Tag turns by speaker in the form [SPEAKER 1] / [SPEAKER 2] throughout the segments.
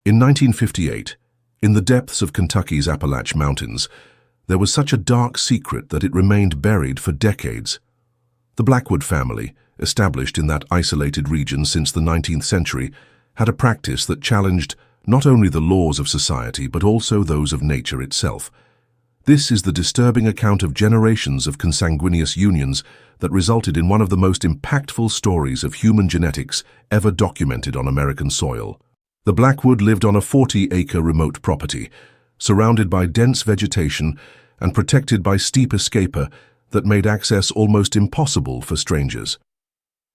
[SPEAKER 1] In 1958, in the depths of Kentucky's Appalachian Mountains, there was such a dark secret that it remained buried for decades. The Blackwood family, established in that isolated region since the 19th century, had a practice that challenged not only the laws of society but also those of nature itself. This is the disturbing account of generations of consanguineous unions that resulted in one of the most impactful stories of human genetics ever documented on American soil. The Blackwood lived on a 40-acre remote property, surrounded by dense vegetation and protected by steep escarpment that made access almost impossible for strangers.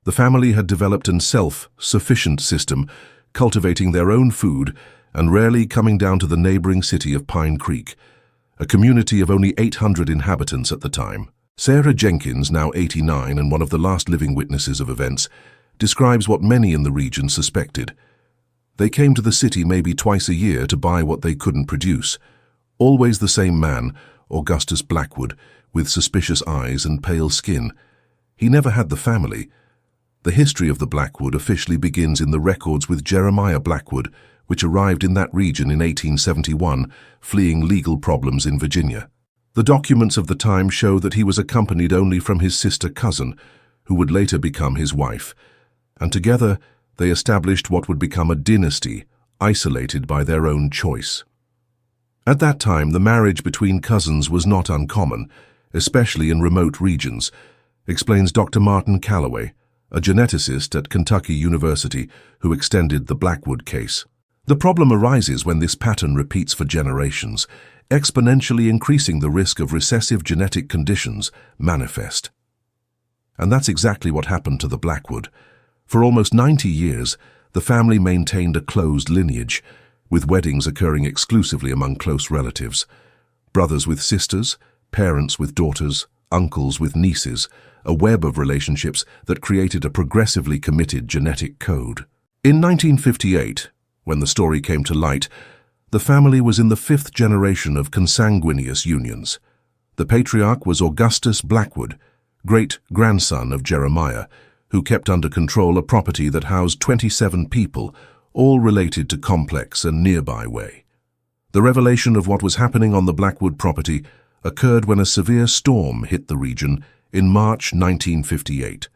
[SPEAKER 1] The family had developed an self-sufficient system, cultivating their own food and rarely coming down to the neighboring city of Pine Creek, a community of only 800 inhabitants at the time. Sarah Jenkins, now 89 and one of the last living witnesses of events, describes what many in the region suspected. They came to the city maybe twice a year to buy what they couldn't produce. Always the same man, Augustus Blackwood, with suspicious eyes and pale skin. He never had the family. The history of the Blackwood officially begins in the records with Jeremiah Blackwood, which arrived in that region in 1871, fleeing legal problems in Virginia. The documents of the time show that he was accompanied only from his sister cousin, who would later become his wife, and together they established what would become a dynasty, isolated by their own choice. At that time, the marriage between cousins was not uncommon, especially in remote regions, explains Dr. Martin Calloway, a geneticist at Kentucky University who extended the Blackwood case. The problem arises when this pattern repeats for generations, exponentially increasing the risk of recessive genetic conditions manifest. And that's exactly what happened to the Blackwood. For almost 90 years, the family maintained a closed lineage, with weddings occurring exclusively among close relatives. Brothers with sisters, parents with daughters, uncles with nieces, a web of relationships that created a progressively committed genetic code. In 1958, when the story came to light, the family was in the 5th generation of consanguineous unions. The patriarch was Augustus Blackwood, great-grandson of Jeremiah, who kept under control a property that housed 27 people, all related to Complex and Nearby Way. The revelation of what was happening on the Blackwood property occurred when a severe storm hit the region in March 1958.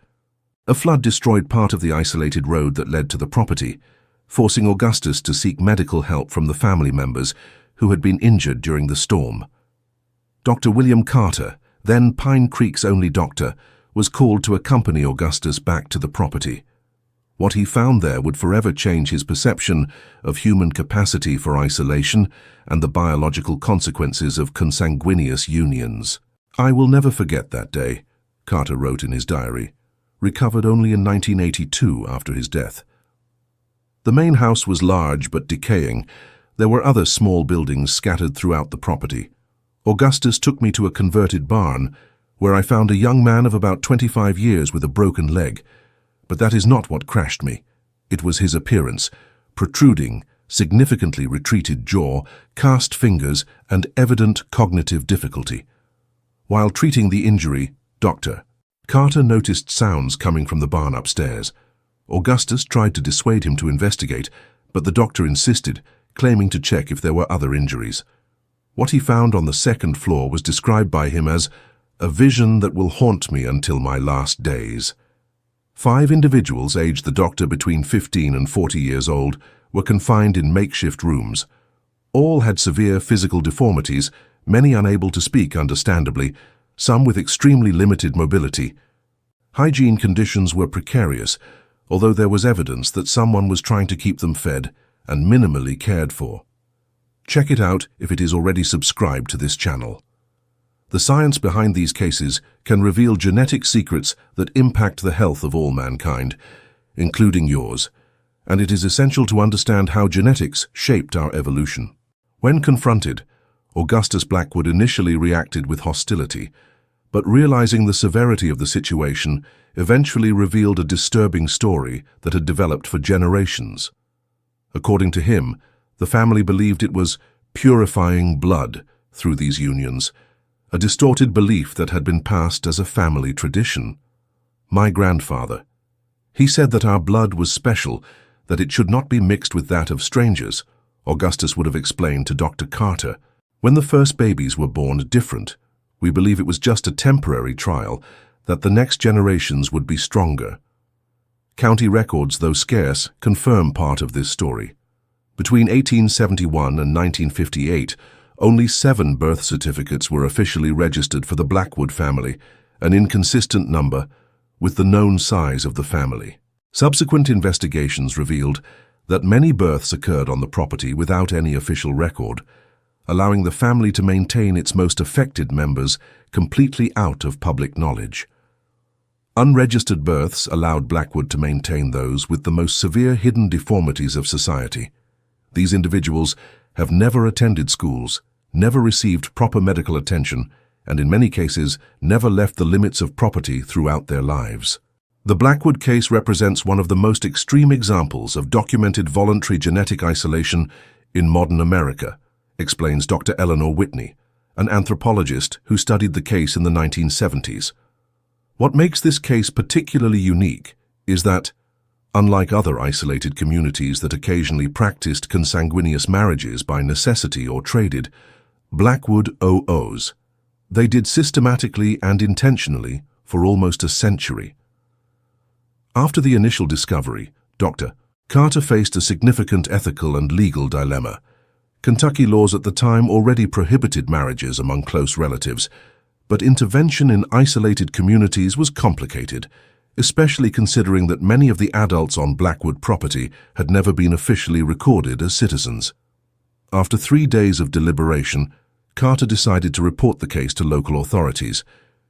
[SPEAKER 1] A flood destroyed part of the isolated road that led to the property, forcing Augustus to seek medical help from the family members who had been injured during the storm. Dr. William Carter, then Pine Creek's only doctor, was called to accompany Augustus back to the property. What he found there would forever change his perception of human capacity for isolation and the biological consequences of consanguineous unions. "I will never forget that day," Carter wrote in his diary, recovered only in 1982 after his death. The main house was large but decaying. There were other small buildings scattered throughout the property. Augustus took me to a converted barn, where I found a young man of about 25 years with a broken leg. But that is not what crashed me. It was his appearance, protruding, significantly retreated jaw, cast fingers, and evident cognitive difficulty. While treating the injury, Dr. Carter noticed sounds coming from the barn upstairs. Augustus tried to dissuade him to investigate, but the doctor insisted, claiming to check if there were other injuries. What he found on the second floor was described by him as a vision that will haunt me until my last days. 5 individuals, aged the doctor between 15 and 40 years old, were confined in makeshift rooms. All had severe physical deformities, many unable to speak understandably, some with extremely limited mobility. Hygiene conditions were precarious, although there was evidence that someone was trying to keep them fed and minimally cared for. Check it out if it is already subscribed to this channel. The science behind these cases can reveal genetic secrets that impact the health of all mankind, including yours, and it is essential to understand how genetics shaped our evolution. When confronted, Augustus Blackwood initially reacted with hostility, but realizing the severity of the situation, eventually revealed a disturbing story that had developed for generations. According to him, the family believed it was purifying blood through these unions, a distorted belief that had been passed as a family tradition. My grandfather. He said that our blood was special, that it should not be mixed with that of strangers, Augustus would have explained to Dr. Carter. When the first babies were born different, we believe it was just a temporary trial, that the next generations would be stronger. County records, though scarce, confirm part of this story. Between 1871 and 1958, only 7 birth certificates were officially registered for the Blackwood family, an inconsistent number with the known size of the family. Subsequent investigations revealed that many births occurred on the property without any official record, allowing the family to maintain its most affected members completely out of public knowledge. Unregistered births allowed Blackwood to maintain those with the most severe hidden deformities of society. These individuals have never attended schools, never received proper medical attention, and in many cases never left the limits of property throughout their lives. The Blackwood case represents one of the most extreme examples of documented voluntary genetic isolation in modern America, explains Dr. Eleanor Whitney, an anthropologist who studied the case in the 1970s. What makes this case particularly unique is that, unlike other isolated communities that occasionally practiced consanguineous marriages by necessity or traded, Blackwood OOs. They did systematically and intentionally for almost a century. After the initial discovery, Dr. Carter faced a significant ethical and legal dilemma. Kentucky laws at the time already prohibited marriages among close relatives, but intervention in isolated communities was complicated, especially considering that many of the adults on Blackwood property had never been officially recorded as citizens. After 3 days of deliberation, Carter decided to report the case to local authorities.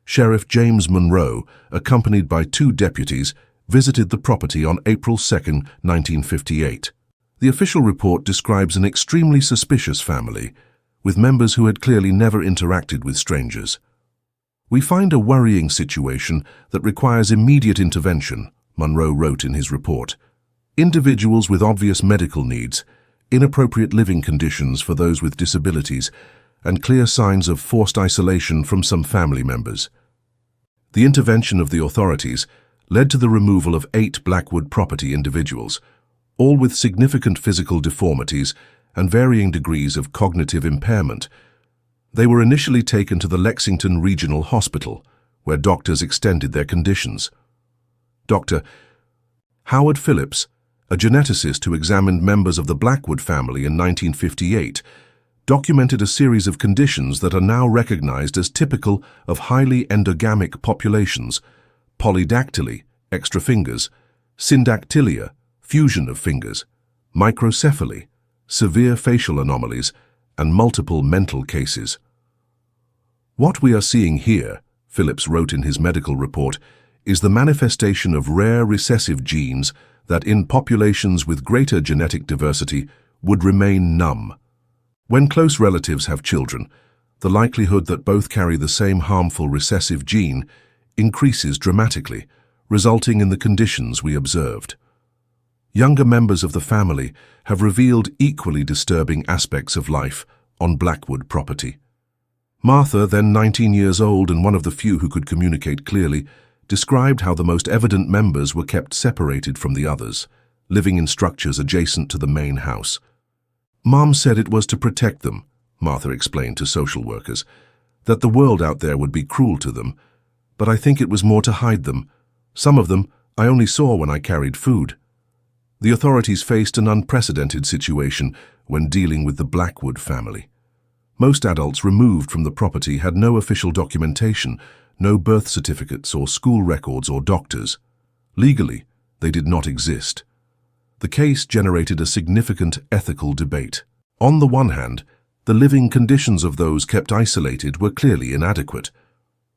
[SPEAKER 1] Sheriff James Monroe, accompanied by 2 deputies, visited the property on April 2, 1958. The official report describes an extremely suspicious family, with members who had clearly never interacted with strangers. "We find a worrying situation that requires immediate intervention," Monroe wrote in his report. "Individuals with obvious medical needs, inappropriate living conditions for those with disabilities, and clear signs of forced isolation from some family members." The intervention of the authorities led to the removal of 8 Blackwood property individuals, all with significant physical deformities and varying degrees of cognitive impairment. They were initially taken to the Lexington Regional Hospital, where doctors extended their conditions. Dr. Howard Phillips, a geneticist who examined members of the Blackwood family in 1958, documented a series of conditions that are now recognized as typical of highly endogamic populations: polydactyly, extra fingers; syndactylia, fusion of fingers; microcephaly, severe facial anomalies, and multiple mental cases. "What we are seeing here," Phillips wrote in his medical report, "is the manifestation of rare recessive genes that in populations with greater genetic diversity would remain numb. When close relatives have children, the likelihood that both carry the same harmful recessive gene increases dramatically, resulting in the conditions we observed. Younger members of the family have revealed equally disturbing aspects of life on Blackwood property. Martha, then 19 years old and one of the few who could communicate clearly, described how the most evident members were kept separated from the others, living in structures adjacent to the main house. Mom said it was to protect them, Martha explained to social workers, that the world out there would be cruel to them, but I think it was more to hide them. Some of them I only saw when I carried food. The authorities faced an unprecedented situation when dealing with the Blackwood family. Most adults removed from the property had no official documentation, no birth certificates or school records or doctors. Legally, they did not exist. The case generated a significant ethical debate. On the one hand, the living conditions of those kept isolated were clearly inadequate.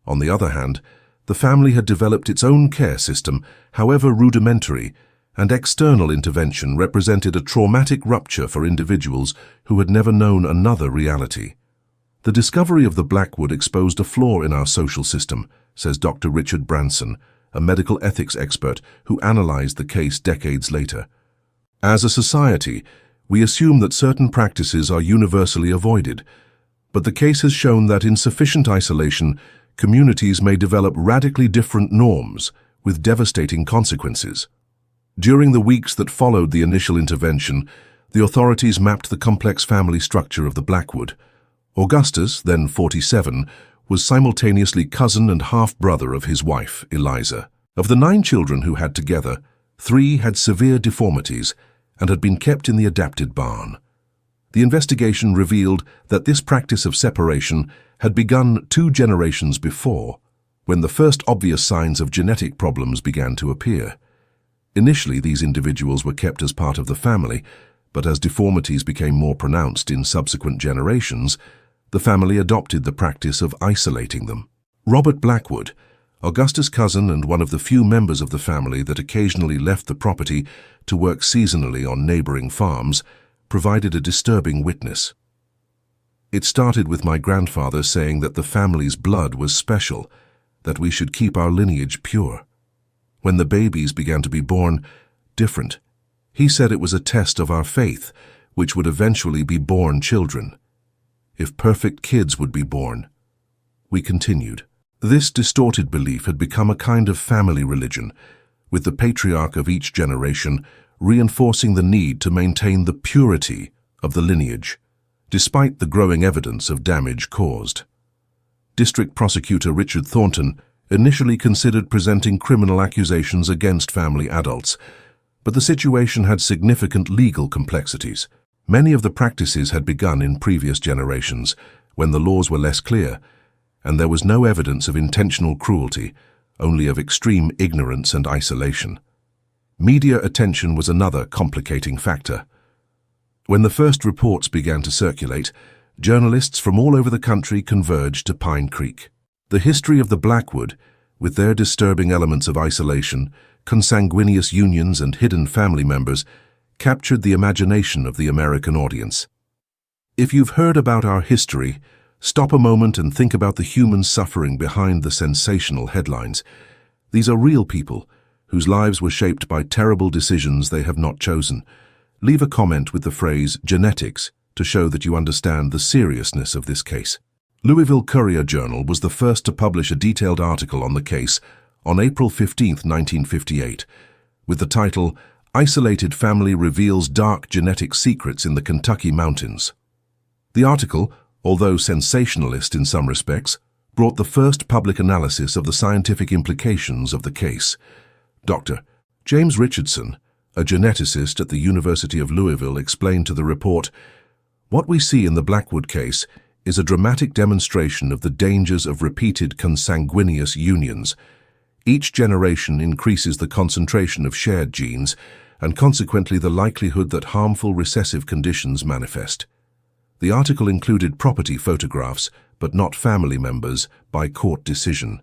[SPEAKER 1] On the other hand, the family had developed its own care system, however rudimentary, and external intervention represented a traumatic rupture for individuals who had never known another reality. The discovery of the Blackwood exposed a flaw in our social system, says Dr. Richard Branson, a medical ethics expert who analyzed the case decades later. As a society, we assume that certain practices are universally avoided, but the case has shown that in sufficient isolation, communities may develop radically different norms with devastating consequences. During the weeks that followed the initial intervention, the authorities mapped the complex family structure of the Blackwood. Augustus, then 47, was simultaneously cousin and half-brother of his wife, Eliza. Of the 9 children who had together, 3 had severe deformities and had been kept in the adapted barn. The investigation revealed that this practice of separation had begun 2 generations before, when the first obvious signs of genetic problems began to appear. Initially, these individuals were kept as part of the family, but as deformities became more pronounced in subsequent generations, the family adopted the practice of isolating them. Robert Blackwood, Augustus' cousin and one of the few members of the family that occasionally left the property to work seasonally on neighboring farms, provided a disturbing witness. It started with my grandfather saying that the family's blood was special, that we should keep our lineage pure. When the babies began to be born, different. He said it was a test of our faith, which would eventually be born children. If perfect kids would be born. We continued. This distorted belief had become a kind of family religion, with the patriarch of each generation reinforcing the need to maintain the purity of the lineage, despite the growing evidence of damage caused. District Prosecutor Richard Thornton initially considered presenting criminal accusations against family adults, but the situation had significant legal complexities. Many of the practices had begun in previous generations, when the laws were less clear, and there was no evidence of intentional cruelty, only of extreme ignorance and isolation. Media attention was another complicating factor. When the first reports began to circulate, journalists from all over the country converged to Pine Creek. The history of the Blackwood, with their disturbing elements of isolation, consanguineous unions and hidden family members, captured the imagination of the American audience. If you've heard about our history, stop a moment and think about the human suffering behind the sensational headlines. These are real people, whose lives were shaped by terrible decisions they have not chosen. Leave a comment with the phrase genetics to show that you understand the seriousness of this case. Louisville Courier-Journal was the first to publish a detailed article on the case on April 15, 1958, with the title, "Isolated Family Reveals Dark Genetic Secrets in the Kentucky Mountains." The article, although sensationalist in some respects, brought the first public analysis of the scientific implications of the case. Dr. James Richardson, a geneticist at the University of Louisville, explained to the report, "What we see in the Blackwood case is a dramatic demonstration of the dangers of repeated consanguineous unions. Each generation increases the concentration of shared genes and consequently the likelihood that harmful recessive conditions manifest." The article included property photographs, but not family members, by court decision.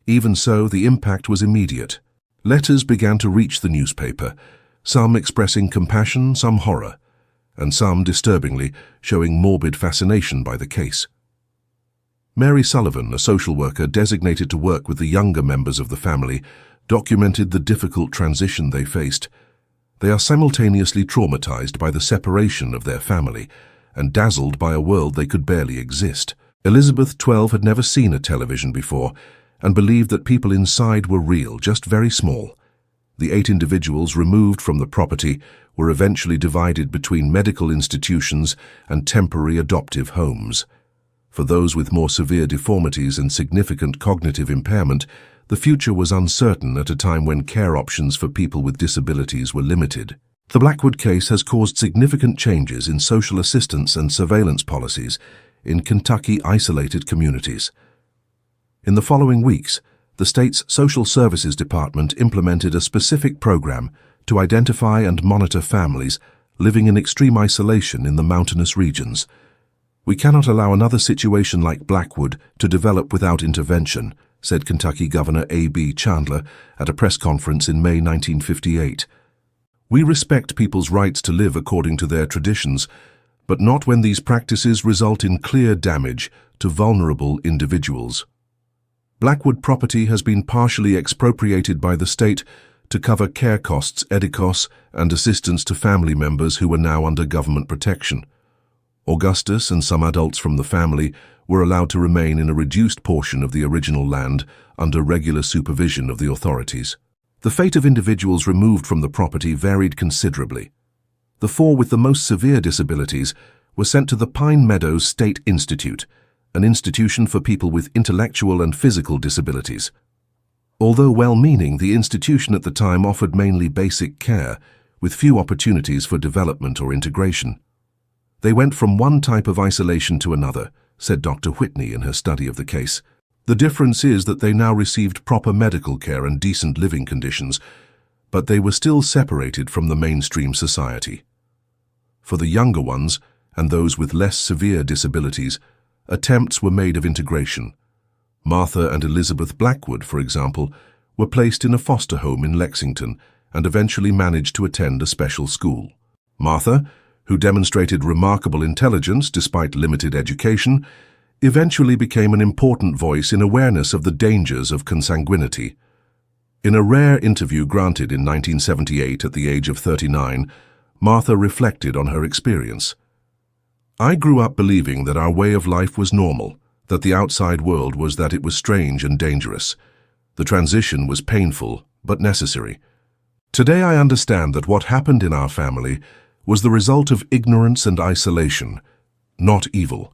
[SPEAKER 1] Even so, the impact was immediate. Letters began to reach the newspaper, some expressing compassion, some horror, and some, disturbingly, showing morbid fascination by the case. Mary Sullivan, a social worker designated to work with the younger members of the family, documented the difficult transition they faced. They are simultaneously traumatized by the separation of their family and dazzled by a world they could barely exist. Elizabeth, 12, had never seen a television before and believed that people inside were real, just very small. The 8 individuals removed from the property were eventually divided between medical institutions and temporary adoptive homes. For those with more severe deformities and significant cognitive impairment, the future was uncertain at a time when care options for people with disabilities were limited. The Blackwood case has caused significant changes in social assistance and surveillance policies in Kentucky isolated communities. In the following weeks, the state's Social Services Department implemented a specific program to identify and monitor families living in extreme isolation in the mountainous regions. "We cannot allow another situation like Blackwood to develop without intervention," said Kentucky Governor A.B. Chandler at a press conference in May 1958. "We respect people's rights to live according to their traditions, but not when these practices result in clear damage to vulnerable individuals." Blackwood property has been partially expropriated by the state to cover care costs, EDICOS, and assistance to family members who were now under government protection. Augustus and some adults from the family were allowed to remain in a reduced portion of the original land under regular supervision of the authorities. The fate of individuals removed from the property varied considerably. The 4 with the most severe disabilities were sent to the Pine Meadows State Institute, an institution for people with intellectual and physical disabilities. Although well-meaning, the institution at the time offered mainly basic care, with few opportunities for development or integration. They went from one type of isolation to another, said Dr. Whitney in her study of the case. The difference is that they now received proper medical care and decent living conditions, but they were still separated from the mainstream society. For the younger ones, and those with less severe disabilities, attempts were made of integration. Martha and Elizabeth Blackwood, for example, were placed in a foster home in Lexington and eventually managed to attend a special school. Martha, who demonstrated remarkable intelligence despite limited education, eventually became an important voice in awareness of the dangers of consanguinity. In a rare interview granted in 1978 at the age of 39, Martha reflected on her experience. "I grew up believing that our way of life was normal, that the outside world was that it was strange and dangerous. The transition was painful, but necessary. Today I understand that what happened in our family was the result of ignorance and isolation, not evil."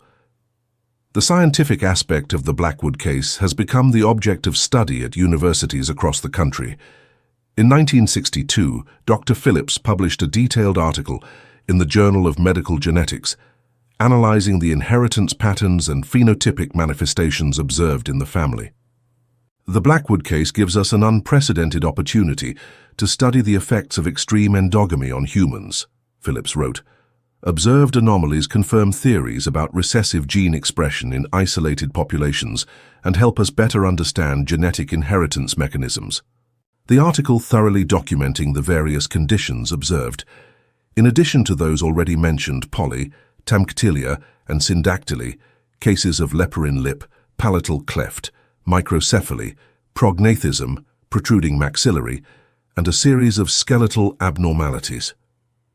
[SPEAKER 1] The scientific aspect of the Blackwood case has become the object of study at universities across the country. In 1962, Dr. Phillips published a detailed article in the Journal of Medical Genetics, analyzing the inheritance patterns and phenotypic manifestations observed in the family. The Blackwood case gives us an unprecedented opportunity to study the effects of extreme endogamy on humans, Phillips wrote. Observed anomalies confirm theories about recessive gene expression in isolated populations and help us better understand genetic inheritance mechanisms. The article thoroughly documenting the various conditions observed. In addition to those already mentioned, tamctilia, and syndactyly, cases of leporine lip, palatal cleft, microcephaly, prognathism, protruding maxillary, and a series of skeletal abnormalities.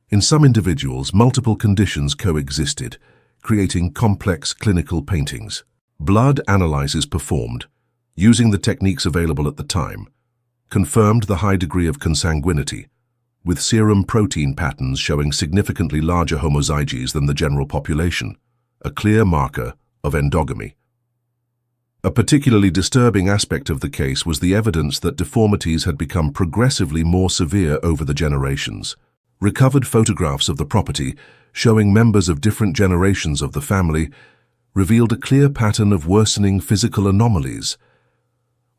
[SPEAKER 1] In some individuals, multiple conditions coexisted, creating complex clinical paintings. Blood analyses performed, using the techniques available at the time, confirmed the high degree of consanguinity, with serum protein patterns showing significantly larger homozygotes than the general population, a clear marker of endogamy. A particularly disturbing aspect of the case was the evidence that deformities had become progressively more severe over the generations. Recovered photographs of the property, showing members of different generations of the family, revealed a clear pattern of worsening physical anomalies.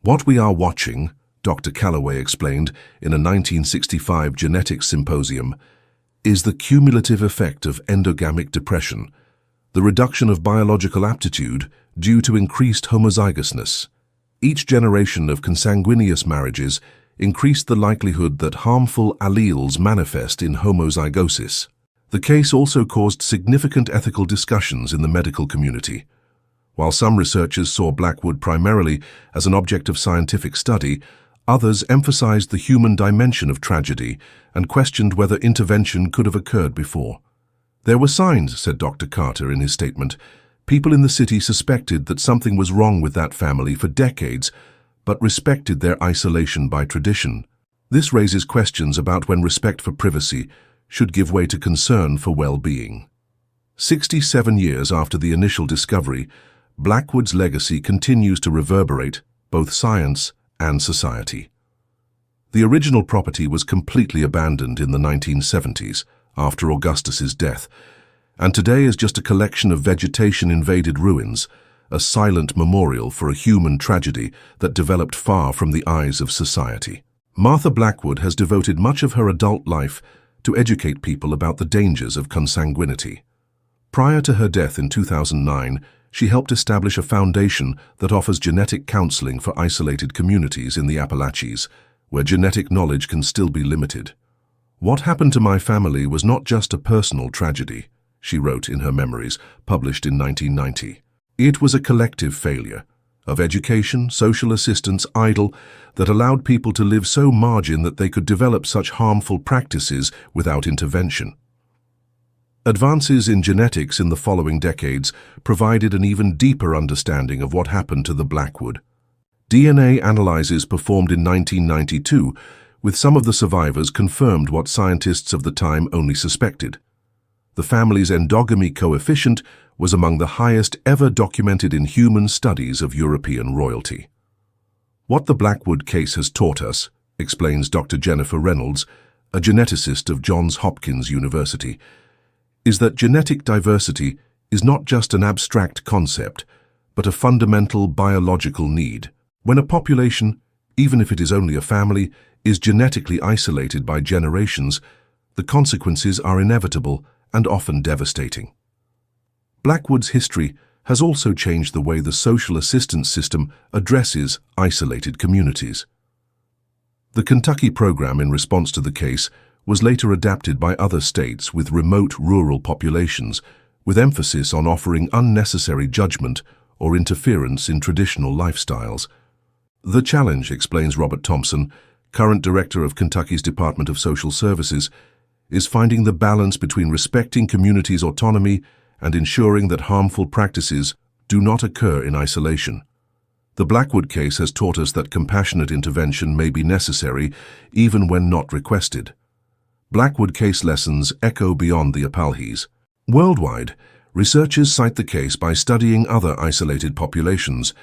[SPEAKER 1] "What we are watching," Dr. Calloway explained in a 1965 genetics symposium, "is the cumulative effect of endogamic depression, the reduction of biological aptitude due to increased homozygousness. Each generation of consanguineous marriages increased the likelihood that harmful alleles manifest in homozygosis." The case also caused significant ethical discussions in the medical community. While some researchers saw Blackwood primarily as an object of scientific study, others emphasized the human dimension of tragedy and questioned whether intervention could have occurred before. "There were signs," said Dr. Carter in his statement. "People in the city suspected that something was wrong with that family for decades, but respected their isolation by tradition. This raises questions about when respect for privacy should give way to concern for well-being." 67 years after the initial discovery, Blackwood's legacy continues to reverberate both science and society. The original property was completely abandoned in the 1970s after Augustus's death, and today is just a collection of vegetation-invaded ruins, a silent memorial for a human tragedy that developed far from the eyes of society. Martha Blackwood has devoted much of her adult life to educate people about the dangers of consanguinity. Prior to her death in 2009, she helped establish a foundation that offers genetic counseling for isolated communities in the Appalachians, where genetic knowledge can still be limited. "What happened to my family was not just a personal tragedy," she wrote in her memoirs, published in 1990. "It was a collective failure of education, social assistance, that allowed people to live so margin that they could develop such harmful practices without intervention." Advances in genetics in the following decades provided an even deeper understanding of what happened to the Blackwood. DNA analyses performed in 1992 with some of the survivors confirmed what scientists of the time only suspected. The family's endogamy coefficient was among the highest ever documented in human studies of European royalty. What the Blackwood case has taught us, explains Dr. Jennifer Reynolds, a geneticist of Johns Hopkins University, is that genetic diversity is not just an abstract concept, but a fundamental biological need. When a population, even if it is only a family, is genetically isolated by generations, the consequences are inevitable and often devastating. Blackwood's history has also changed the way the social assistance system addresses isolated communities. The Kentucky program in response to the case was later adapted by other states with remote rural populations, with emphasis on offering unnecessary judgment or interference in traditional lifestyles. The challenge, explains Robert Thompson, current director of Kentucky's Department of Social Services, is finding the balance between respecting communities' autonomy and ensuring that harmful practices do not occur in isolation. The Blackwood case has taught us that compassionate intervention may be necessary even when not requested. Blackwood case lessons echo beyond the Appalachis. Worldwide, researchers cite the case by studying other isolated populations,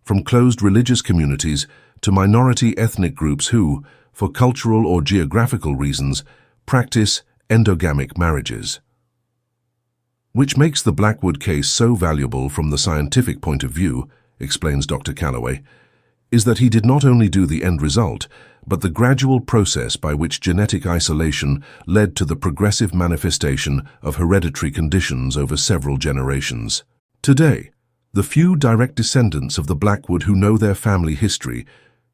[SPEAKER 1] from closed religious communities to minority ethnic groups who, for cultural or geographical reasons, practice endogamic marriages. Which makes the Blackwood case so valuable from the scientific point of view, explains Dr. Calloway, is that he did not only do the end result, but the gradual process by which genetic isolation led to the progressive manifestation of hereditary conditions over several generations. Today, the few direct descendants of the Blackwood who know their family history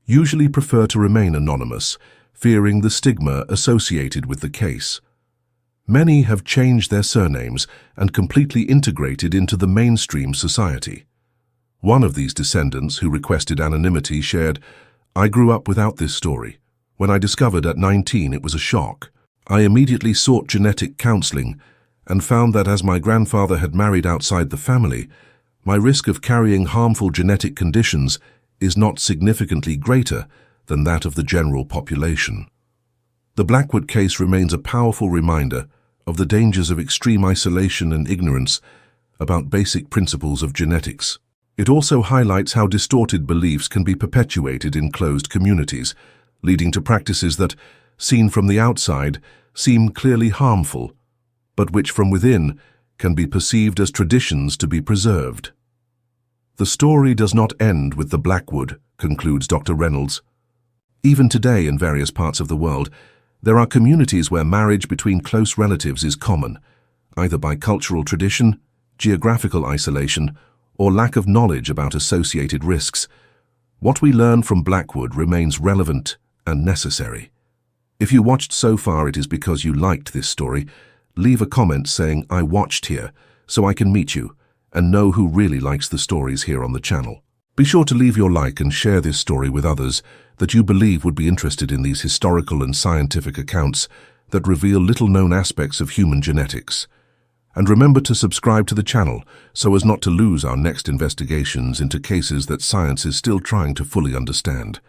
[SPEAKER 1] usually prefer to remain anonymous, fearing the stigma associated with the case. Many have changed their surnames and completely integrated into the mainstream society. One of these descendants who requested anonymity shared, "I grew up without this story. When I discovered at 19 it was a shock. I immediately sought genetic counseling and found that as my grandfather had married outside the family, my risk of carrying harmful genetic conditions is not significantly greater than that of the general population." The Blackwood case remains a powerful reminder of the dangers of extreme isolation and ignorance about basic principles of genetics. It also highlights how distorted beliefs can be perpetuated in closed communities, leading to practices that, seen from the outside, seem clearly harmful, but which from within can be perceived as traditions to be preserved. The story does not end with the Blackwood, concludes Dr. Reynolds. Even today in various parts of the world, there are communities where marriage between close relatives is common, either by cultural tradition, geographical isolation, or lack of knowledge about associated risks. What we learn from Blackwood remains relevant and necessary. If you watched so far, it is because you liked this story. Leave a comment saying, "I watched here," so I can meet you and know who really likes the stories here on the channel. Be sure to leave your like and share this story with others that you believe would be interested in these historical and scientific accounts that reveal little-known aspects of human genetics. And remember to subscribe to the channel so as not to lose our next investigations into cases that science is still trying to fully understand.